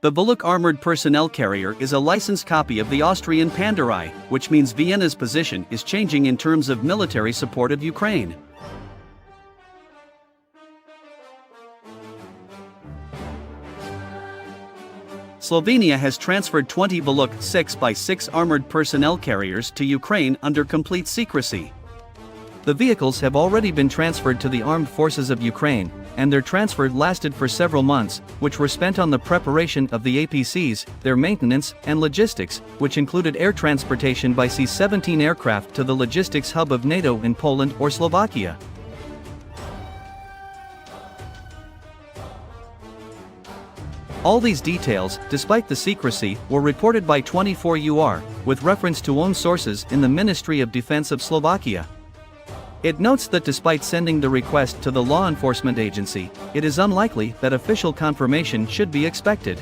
The Volok armored personnel carrier is a licensed copy of the Austrian Panzer I, which means Vienna's position is changing in terms of military support of Ukraine. Slovenia has transferred 20 Volok 6x6 armored personnel carriers to Ukraine under complete secrecy. The vehicles have already been transferred to the armed forces of Ukraine, and their transfer lasted for several months, which were spent on the preparation of the APCs, their maintenance, and logistics, which included air transportation by C-17 aircraft to the logistics hub of NATO in Poland or Slovakia. All these details, despite the secrecy, were reported by 24UR, with reference to own sources in the Ministry of Defense of Slovakia. It notes that despite sending the request to the law enforcement agency, it is unlikely that official confirmation should be expected.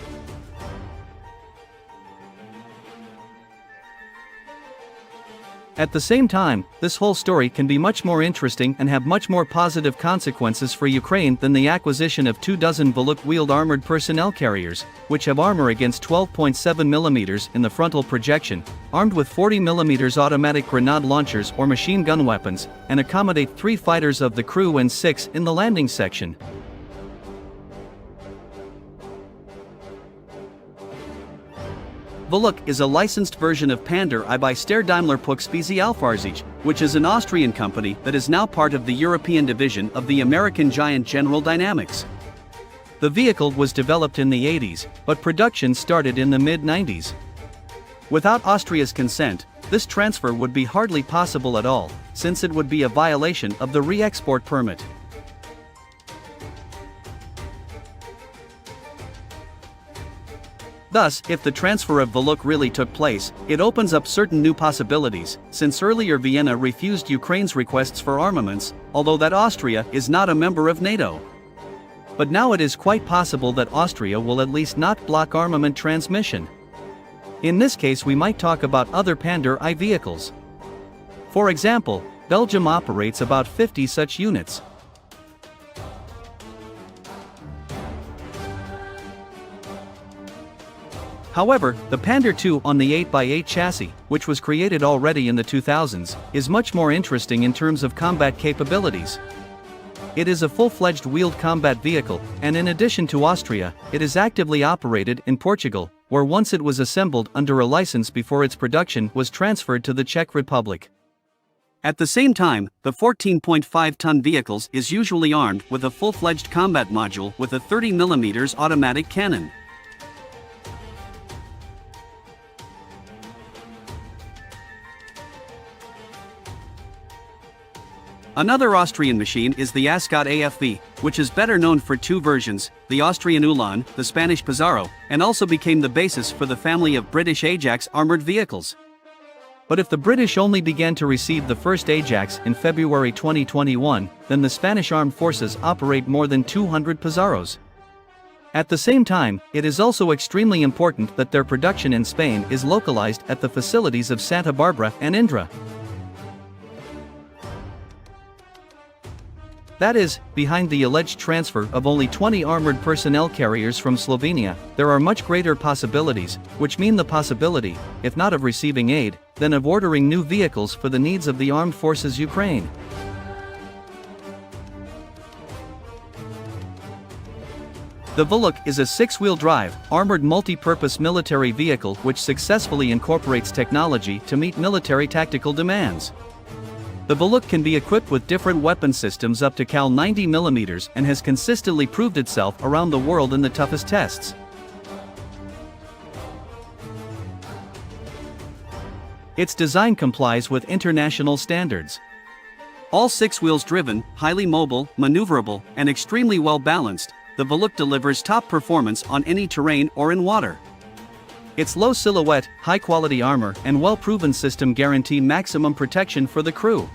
At the same time, this whole story can be much more interesting and have much more positive consequences for Ukraine than the acquisition of 24 Volok-wheeled armored personnel carriers, which have armor against 12.7 mm in the frontal projection, armed with 40 mm automatic grenade launchers or machine gun weapons, and accommodate 3 fighters of the crew and 6 in the landing section. Volok is a licensed version of Panzer I by Steyr Daimler Puch Spezialfahrzeug, which is an Austrian company that is now part of the European division of the American giant General Dynamics. The vehicle was developed in the 80s, but production started in the mid-90s. Without Austria's consent, this transfer would be hardly possible at all, since it would be a violation of the re-export permit. Thus, if the transfer of Volok really took place, it opens up certain new possibilities, since earlier Vienna refused Ukraine's requests for armaments, although that Austria is not a member of NATO. But now it is quite possible that Austria will at least not block armament transmission. In this case we might talk about other Panzer I vehicles. For example, Belgium operates about 50 such units. However, the Panzer II on the 8x8 chassis, which was created already in the 2000s, is much more interesting in terms of combat capabilities. It is a full-fledged wheeled combat vehicle, and in addition to Austria, it is actively operated in Portugal, where once it was assembled under a license before its production was transferred to the Czech Republic. At the same time, the 14.5-ton vehicles is usually armed with a full-fledged combat module with a 30 mm automatic cannon. Another Austrian machine is the Ascot AFV, which is better known for 2 versions, the Austrian Ulan, the Spanish Pizarro, and also became the basis for the family of British Ajax armored vehicles. But if the British only began to receive the first Ajax in February 2021, then the Spanish armed forces operate more than 200 Pizarros. At the same time, it is also extremely important that their production in Spain is localized at the facilities of Santa Barbara and Indra. That is, behind the alleged transfer of only 20 armored personnel carriers from Slovenia, there are much greater possibilities, which mean the possibility, if not of receiving aid, then of ordering new vehicles for the needs of the armed forces Ukraine. The Volok is a 6-wheel drive, armored multi-purpose military vehicle which successfully incorporates technology to meet military tactical demands. The Volok can be equipped with different weapon systems up to cal 90 mm and has consistently proved itself around the world in the toughest tests. Its design complies with international standards. All 6 wheels driven, highly mobile, maneuverable, and extremely well balanced, the Volok delivers top performance on any terrain or in water. Its low silhouette, high-quality armor, and well-proven system guarantee maximum protection for the crew.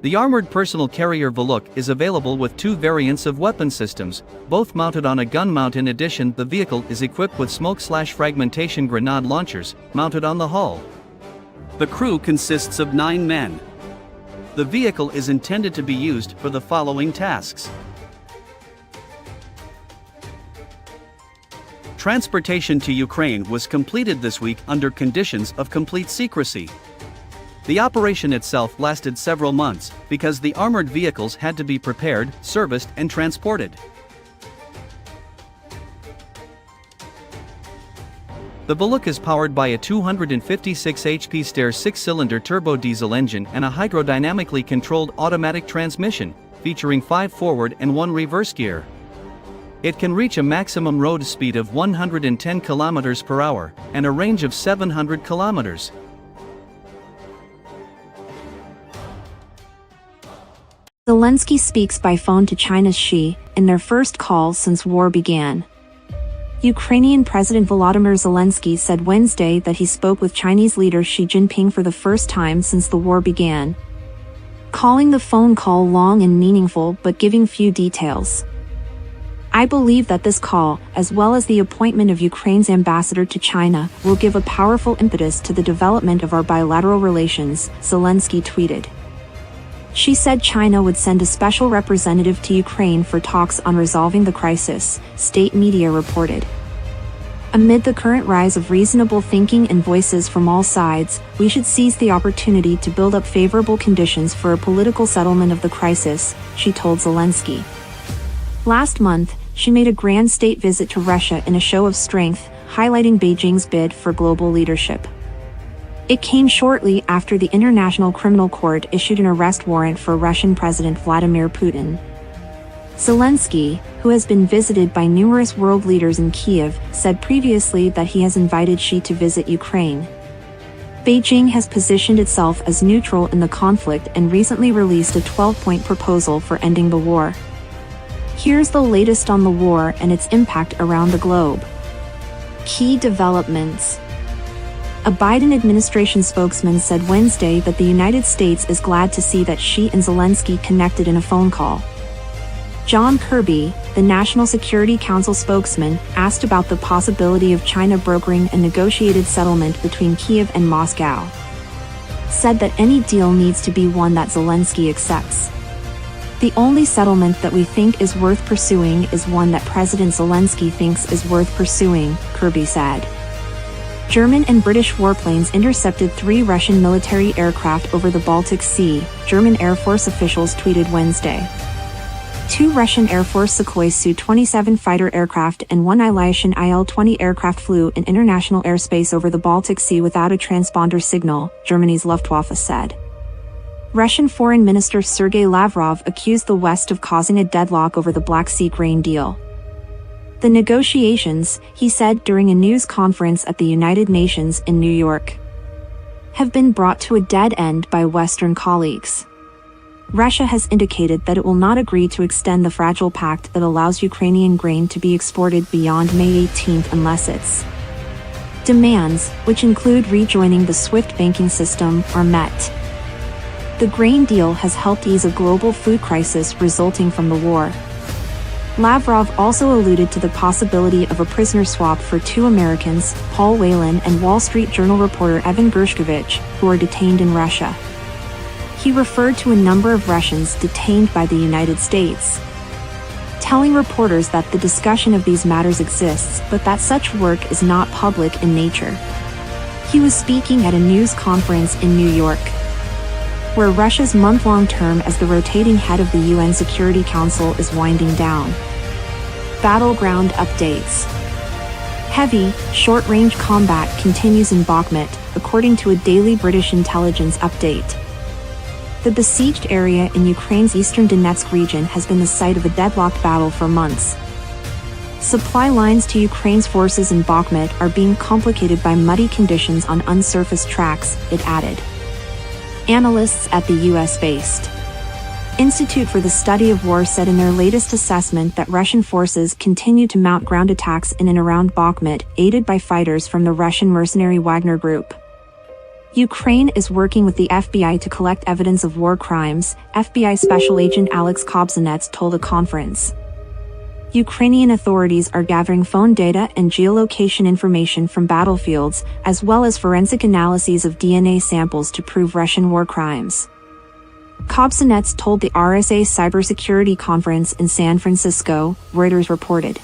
The armored personal carrier Volok is available with 2 variants of weapon systems, both mounted on a gun mount. In addition, the vehicle is equipped with smoke/fragmentation grenade launchers, mounted on the hull. The crew consists of 9 men. The vehicle is intended to be used for the following tasks: Transportation to Ukraine was completed this week under conditions of complete secrecy. The operation itself lasted several months because the armored vehicles had to be prepared, serviced, and transported. The Bullock is powered by a 256 HP Steyr 6-cylinder turbo diesel engine and a hydrodynamically controlled automatic transmission, featuring 5 forward and 1 reverse gear. It can reach a maximum road speed of 110 km per hour and a range of 700 km. Zelensky speaks by phone to China's Xi in their first call since war began. Ukrainian President Volodymyr Zelensky said Wednesday that he spoke with Chinese leader Xi Jinping for the first time since the war began, calling the phone call long and meaningful but giving few details. "I believe that this call, as well as the appointment of Ukraine's ambassador to China, will give a powerful impetus to the development of our bilateral relations," Zelensky tweeted. She said China would send a special representative to Ukraine for talks on resolving the crisis, state media reported. Amid the current rise of reasonable thinking and voices from all sides, we should seize the opportunity to build up favorable conditions for a political settlement of the crisis, she told Zelensky. Last month, she made a grand state visit to Russia in a show of strength, highlighting Beijing's bid for global leadership. It came shortly after the International Criminal Court issued an arrest warrant for Russian President Vladimir Putin. Zelensky, who has been visited by numerous world leaders in Kyiv, said previously that he has invited Xi to visit Ukraine. Beijing has positioned itself as neutral in the conflict and recently released a 12-point proposal for ending the war. Here's the latest on the war and its impact around the globe. Key developments. A Biden administration spokesman said Wednesday that the United States is glad to see that Xi and Zelensky connected in a phone call. John Kirby, the National Security Council spokesman, asked about the possibility of China brokering a negotiated settlement between Kyiv and Moscow. Said that any deal needs to be one that Zelensky accepts. "The only settlement that we think is worth pursuing is one that President Zelensky thinks is worth pursuing," Kirby said. German and British warplanes intercepted 3 Russian military aircraft over the Baltic Sea, German Air Force officials tweeted Wednesday. 2 Russian Air Force Sukhoi Su-27 fighter aircraft and 1 Ilyushin Il-20 aircraft flew in international airspace over the Baltic Sea without a transponder signal, Germany's Luftwaffe said. Russian Foreign Minister Sergei Lavrov accused the West of causing a deadlock over the Black Sea grain deal. The negotiations, he said during a news conference at the United Nations in New York, have been brought to a dead end by Western colleagues. Russia has indicated that it will not agree to extend the fragile pact that allows Ukrainian grain to be exported beyond May 18 unless its demands, which include rejoining the SWIFT banking system, are met. The grain deal has helped ease a global food crisis resulting from the war. Lavrov also alluded to the possibility of a prisoner swap for 2 Americans, Paul Whelan and Wall Street Journal reporter Evan Gershkovich, who are detained in Russia. He referred to a number of Russians detained by the United States, telling reporters that the discussion of these matters exists but that such work is not public in nature. He was speaking at a news conference in New York, where Russia's month-long term as the rotating head of the UN Security Council is winding down. Battleground updates. Heavy, short-range combat continues in Bakhmut, according to a daily British intelligence update. The besieged area in Ukraine's eastern Donetsk region has been the site of a deadlocked battle for months. Supply lines to Ukraine's forces in Bakhmut are being complicated by muddy conditions on unsurfaced tracks, it added. Analysts at the US-based Institute for the Study of War said in their latest assessment that Russian forces continue to mount ground attacks in and around Bakhmut, aided by fighters from the Russian mercenary Wagner Group. Ukraine is working with the FBI to collect evidence of war crimes, FBI Special Agent Alex Kobzanets told a conference. Ukrainian authorities are gathering phone data and geolocation information from battlefields, as well as forensic analyses of DNA samples to prove Russian war crimes. Kobzanets told the RSA Cybersecurity Conference in San Francisco, Reuters reported.